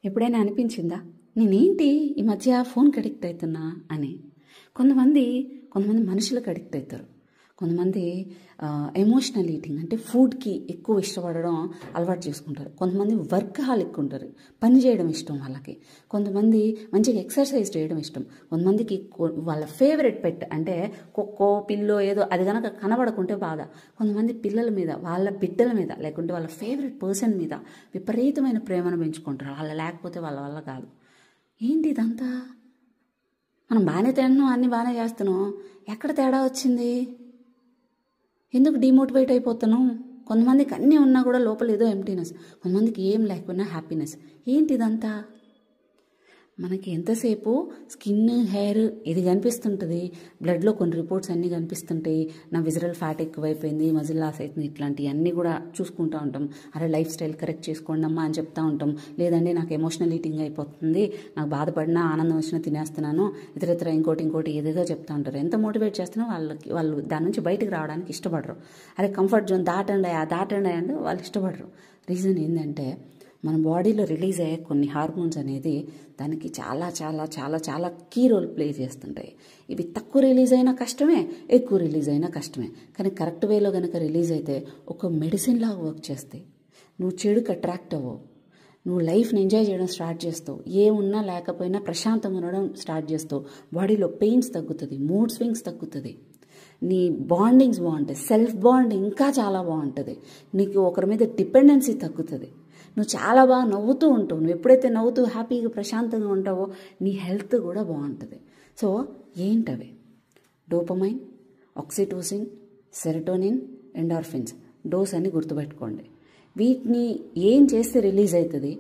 ఎప్పుడైనా అనిపించిందా నేనేంటి ఈ మధ్య ఫోన్కి అడిక్ట్ అవుతున్నా అని? కొంతమంది మనుషులకు అడిక్ట్ అవుతారు. కొంతమంది ఎమోషనల్ ఈటింగ్ అంటే ఫుడ్కి ఎక్కువ ఇష్టపడడం అలవాటు చేసుకుంటారు. కొంతమంది వర్కహాలిక్ ఉంటారు, పని చేయడం ఇష్టం వాళ్ళకి. కొంతమంది మంచిగా ఎక్సర్సైజ్ చేయడం ఇష్టం. కొంతమందికి వాళ్ళ ఫేవరెట్ పెట్ అంటే కుక్కో పిల్లో ఏదో అది కనుక కనబడకుంటే బాధ. కొంతమంది పిల్లల మీద, వాళ్ళ బిడ్డల మీద, లేకుంటే వాళ్ళ ఫేవరెట్ పర్సన్ మీద విపరీతమైన ప్రేమను పెంచుకుంటారు. వాళ్ళ లేకపోతే వాళ్ళ వల్ల కాదు. ఏంటి ఇదంతా? మనం బాగానే తింటున్నాం, అన్నీ బాగానే చేస్తున్నాం, ఎక్కడ తేడా వచ్చింది? ఎందుకు డిమోటివేట్ అయిపోతున్నాం? కొంతమందికి అన్నీ ఉన్నా కూడా లోపల ఏదో ఎంప్టీనెస్, కొంతమందికి ఏం లేకపోయినా హ్యాపీనెస్. ఏంటి ఇదంతా? మనకి ఎంతసేపు స్కిన్, హెయిర్ ఇది కనిపిస్తుంటుంది, బ్లడ్లో కొన్ని రిపోర్ట్స్ అన్నీ కనిపిస్తుంటాయి. నా విజరల్ ఫ్యాట్ ఎక్కువైపోయింది, మజిల్ లాస్ అవుతుంది, ఇట్లాంటివన్నీ కూడా చూసుకుంటూ ఉంటాం. అరే లైఫ్ స్టైల్ కరెక్ట్ చేసుకోండి అమ్మా అని చెప్తూ ఉంటాం. లేదండి నాకు ఎమోషనల్ ఈటింగ్ అయిపోతుంది, నాకు బాధపడినా ఆనందం వచ్చినా తినేస్తున్నాను, ఇతర ఇంకోటి ఏదేదో చెప్తూ ఉంటారు. ఎంత మోటివేట్ చేస్తున్నా వాళ్ళు దాని నుంచి బయటకు రావడానికి ఇష్టపడరు. అరే కంఫర్ట్ జోన్ దాటండి అంటే వాళ్ళు ఇష్టపడరు. రీజన్ ఏంటంటే మన బాడీలో రిలీజ్ అయ్యే కొన్ని హార్మోన్స్ అనేది దానికి చాలా చాలా చాలా చాలా కీ రోల్ ప్లే చేస్తుంటాయి. ఇవి తక్కువ రిలీజ్ అయినా కష్టమే, ఎక్కువ రిలీజ్ అయినా కష్టమే. కానీ కరెక్ట్ వేలో కనుక రిలీజ్ అయితే ఒక మెడిసిన్ లాగా వర్క్ చేస్తాయి. నువ్వు చెడుకు అట్రాక్ట్ అవ్వవు, నువ్వు లైఫ్ని ఎంజాయ్ చేయడం స్టార్ట్ చేస్తావు, ఏమున్నా లేకపోయినా ప్రశాంతంగా ఉండడం స్టార్ట్ చేస్తావు. బాడీలో పెయిన్స్ తగ్గుతుంది, మూడ్ స్వింగ్స్ తగ్గుతుంది, నీ బాండింగ్స్ బాగుంటాయి, సెల్ఫ్ బాండ్ ఇంకా చాలా బాగుంటుంది, నీకు ఒకరి మీద డిపెండెన్సీ తగ్గుతుంది, నువ్వు చాలా బాగా నవ్వుతూ ఉంటావు. నువ్వు ఎప్పుడైతే నవ్వుతూ హ్యాపీగా ప్రశాంతంగా ఉంటావో నీ హెల్త్ కూడా బాగుంటుంది. సో ఏంటవి? Dopamine, oxytocin, serotonin, endorphins, dose అని గుర్తుపెట్టుకోండి. వీటిని ఏం చేస్తే రిలీజ్ అవుతుంది,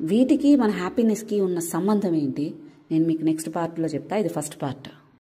వీటికి మన హ్యాపీనెస్కి ఉన్న సంబంధం ఏంటి నేను మీకు నెక్స్ట్ పార్ట్లో చెప్తా. ఇది ఫస్ట్ పార్ట్.